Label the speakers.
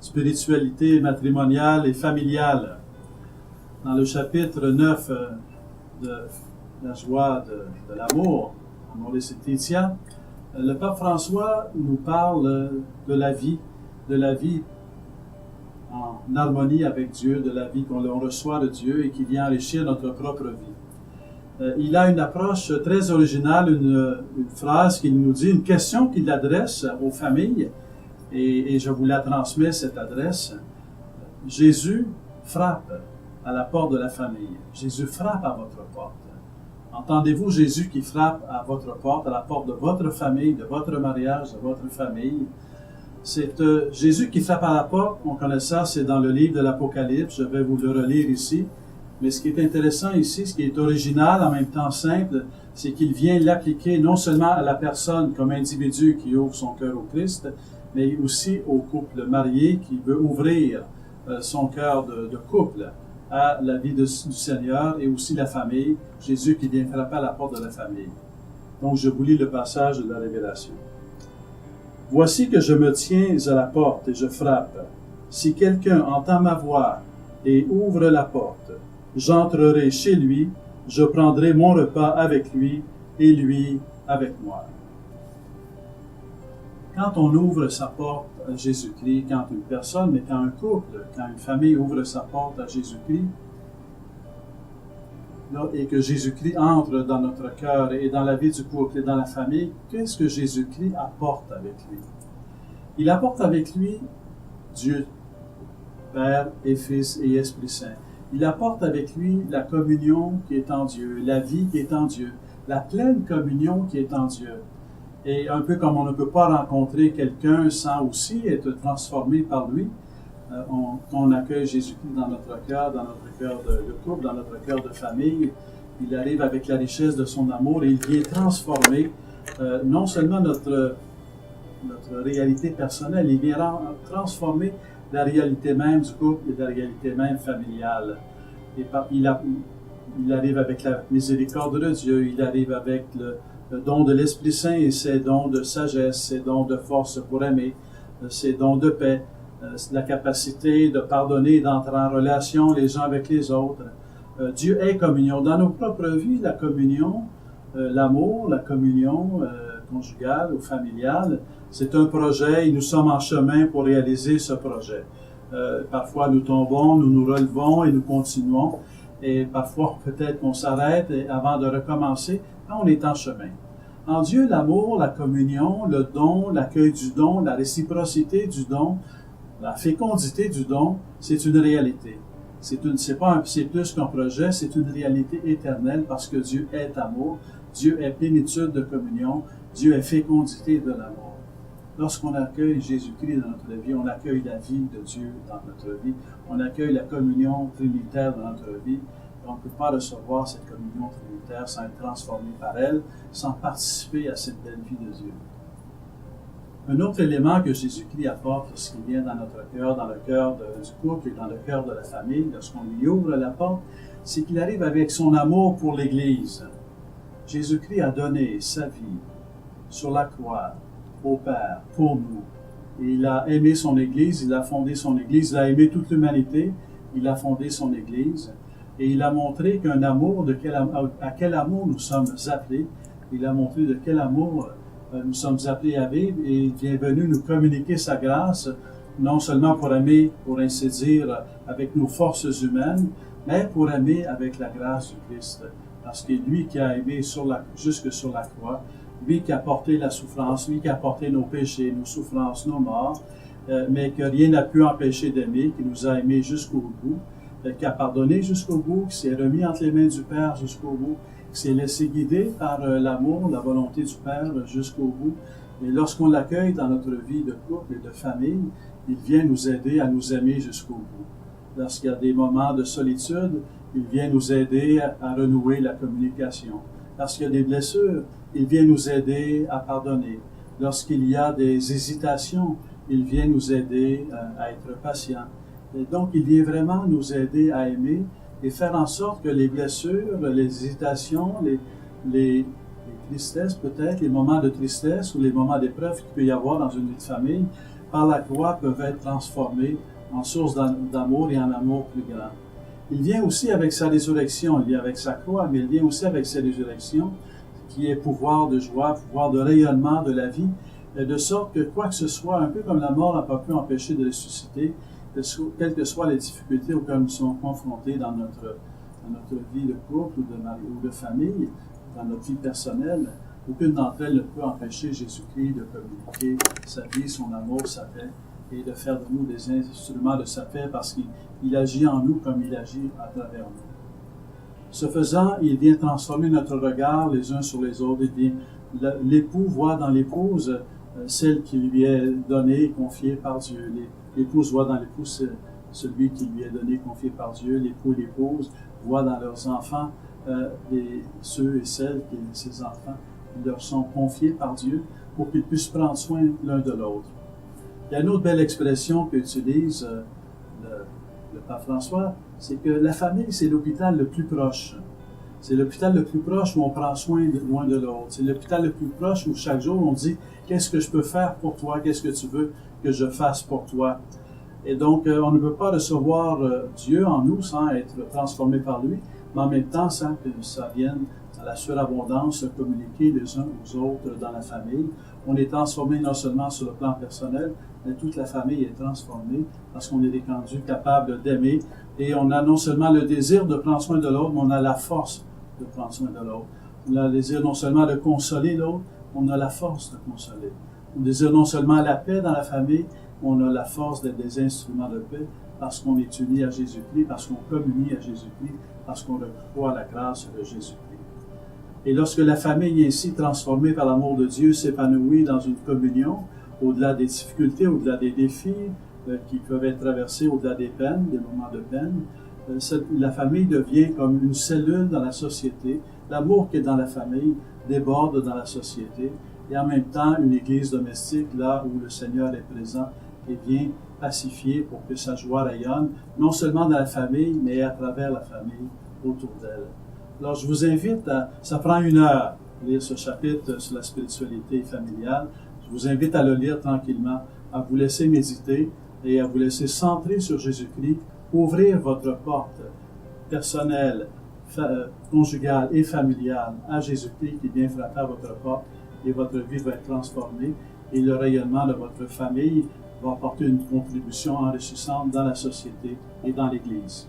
Speaker 1: spiritualité matrimoniale et familiale. Dans le chapitre 9 de la joie de l'amour, Amoris Laetitia, le pape François nous parle de la vie en harmonie avec Dieu, de la vie qu'on reçoit de Dieu et qui vient enrichir notre propre vie. Il a une approche très originale, une phrase qu'il nous dit, une question qu'il adresse aux familles, et je vous la transmets, cette adresse. Jésus frappe à la porte de la famille. Jésus frappe à votre porte. Entendez-vous Jésus qui frappe à votre porte, à la porte de votre famille, de votre mariage, de votre famille? C'est Jésus qui frappe à la porte, on connaît ça, c'est dans le livre de l'Apocalypse, je vais vous le relire ici. Mais ce qui est intéressant ici, ce qui est original, en même temps simple, c'est qu'il vient l'appliquer non seulement à la personne comme individu qui ouvre son cœur au Christ, mais aussi au couple marié qui veut ouvrir son cœur de couple à la vie du Seigneur et aussi la famille. Jésus qui vient frapper à la porte de la famille. Donc je vous lis le passage de la Révélation. « Voici que je me tiens à la porte et je frappe. Si quelqu'un entend ma voix et ouvre la porte, j'entrerai chez lui, je prendrai mon repas avec lui et lui avec moi. » Quand on ouvre sa porte à Jésus-Christ, quand une personne, mais quand un couple, quand une famille ouvre sa porte à Jésus-Christ, et que Jésus-Christ entre dans notre cœur et dans la vie du couple et dans la famille, qu'est-ce que Jésus-Christ apporte avec lui? Il apporte avec lui Dieu, Père et Fils et Esprit Saint. Il apporte avec lui la communion qui est en Dieu, la vie qui est en Dieu, la pleine communion qui est en Dieu. Et un peu comme on ne peut pas rencontrer quelqu'un sans aussi être transformé par lui, on accueille Jésus-Christ dans notre cœur de couple, dans notre cœur de famille. Il arrive avec la richesse de son amour et il vient transformer non seulement notre réalité personnelle, il vient transformer la réalité même du couple et la réalité même familiale. Et il arrive avec la miséricorde de Dieu, il arrive avec le don de l'Esprit Saint et ses dons de sagesse, ses dons de force pour aimer, ses dons de paix, la capacité de pardonner, d'entrer en relation les uns avec les autres. Dieu est communion. Dans nos propres vies, la communion, l'amour, la communion conjugale ou familiale, c'est un projet et nous sommes en chemin pour réaliser ce projet. Parfois nous tombons, nous nous relevons et nous continuons. Et parfois peut-être qu'on s'arrête avant de recommencer. On est en chemin. En Dieu, l'amour, la communion, le don, l'accueil du don, la réciprocité du don, la fécondité du don, c'est une réalité. C'est plus qu'un projet, c'est une réalité éternelle parce que Dieu est amour, Dieu est plénitude de communion, Dieu est fécondité de l'amour. Lorsqu'on accueille Jésus-Christ dans notre vie, on accueille la vie de Dieu dans notre vie, on accueille la communion trinitaire dans notre vie. On ne peut pas recevoir cette communion trinitaire sans être transformé par elle, sans participer à cette belle vie de Dieu. Un autre élément que Jésus-Christ apporte lorsqu'il vient dans notre cœur, dans le cœur du couple et dans le cœur de la famille, lorsqu'on lui ouvre la porte, c'est qu'il arrive avec son amour pour l'Église. Jésus-Christ a donné sa vie sur la croix au Père pour nous. Et il a aimé son Église, il a fondé son Église, il a aimé toute l'humanité, il a fondé son Église. Et il a montré qu'un amour, à quel amour nous sommes appelés. Il a montré de quel amour nous sommes appelés à vivre et il est venu nous communiquer sa grâce, non seulement pour aimer, pour ainsi dire, avec nos forces humaines, mais pour aimer avec la grâce du Christ. Parce que lui qui a aimé jusque sur la croix, lui qui a porté la souffrance, lui qui a porté nos péchés, nos souffrances, nos morts, mais que rien n'a pu empêcher d'aimer, qui nous a aimés jusqu'au bout, qui a pardonné jusqu'au bout, qui s'est remis entre les mains du Père jusqu'au bout, qui s'est laissé guider par l'amour, la volonté du Père jusqu'au bout. Et lorsqu'on l'accueille dans notre vie de couple et de famille, il vient nous aider à nous aimer jusqu'au bout. Lorsqu'il y a des moments de solitude, il vient nous aider à renouer la communication. Lorsqu'il y a des blessures, il vient nous aider à pardonner. Lorsqu'il y a des hésitations, il vient nous aider à être patient. Et donc, il vient vraiment nous aider à aimer et faire en sorte que les blessures, les hésitations, les tristesses peut-être, les moments de tristesse ou les moments d'épreuve qu'il peut y avoir dans une vie de famille, par la croix peuvent être transformés en source d'amour et en amour plus grand. Il vient aussi avec sa résurrection, il vient avec sa croix, mais il vient aussi avec sa résurrection, qui est pouvoir de joie, pouvoir de rayonnement de la vie, de sorte que quoi que ce soit, un peu comme la mort n'a pas pu empêcher de ressusciter, quelles que soient les difficultés auxquelles nous sommes confrontés dans notre vie de couple ou de famille, dans notre vie personnelle, aucune d'entre elles ne peut empêcher Jésus-Christ de communiquer sa vie, son amour, sa paix, et de faire de nous des instruments de sa paix parce qu'il agit en nous comme il agit à travers nous. Ce faisant, il vient transformer notre regard les uns sur les autres. L'époux voit dans l'épouse celle qui lui est donnée, confiée par Dieu. L'épouse voit dans l'époux celui qui lui est donné, confié par Dieu. L'époux et l'épouse voient dans leurs enfants ceux et celles, ces enfants, qui leur sont confiés par Dieu pour qu'ils puissent prendre soin l'un de l'autre. Il y a une autre belle expression qu'utilise le pape François, c'est que la famille, c'est l'hôpital le plus proche. C'est l'hôpital le plus proche où on prend soin l'un de l'autre. C'est l'hôpital le plus proche où chaque jour on dit « Qu'est-ce que je peux faire pour toi? Qu'est-ce que tu veux que je fasse pour toi? » Et donc, on ne peut pas recevoir Dieu en nous sans être transformé par lui, mais en même temps, sans que ça vienne à la surabondance, communiquer les uns aux autres dans la famille. On est transformé non seulement sur le plan personnel, mais toute la famille est transformée parce qu'on est rendu capable d'aimer. Et on a non seulement le désir de prendre soin de l'autre, mais on a la force de prendre soin de l'autre. On a le désir non seulement de consoler l'autre, on a la force de consoler. On désire non seulement la paix dans la famille, on a la force d'être des instruments de paix parce qu'on est unis à Jésus-Christ, parce qu'on communie à Jésus-Christ, parce qu'on croit à la grâce de Jésus-Christ. Et lorsque la famille est ainsi transformée par l'amour de Dieu, s'épanouit dans une communion, au-delà des difficultés, au-delà des défis qui peuvent être traversés, au-delà des peines, des moments de peine, la famille devient comme une cellule dans la société. L'amour qui est dans la famille déborde dans la société et en même temps une église domestique là où le Seigneur est présent et vient pacifier pour que sa joie rayonne, non seulement dans la famille, mais à travers la famille autour d'elle. Alors je vous invite ça prend 1 heure, lire ce chapitre sur la spiritualité familiale. Je vous invite à le lire tranquillement, à vous laisser méditer et à vous laisser centrer sur Jésus-Christ, ouvrir votre porte personnelle, conjugale et familiale à Jésus-Christ qui vient frapper à votre porte et votre vie va être transformée et le rayonnement de votre famille va apporter une contribution enrichissante dans la société et dans l'Église.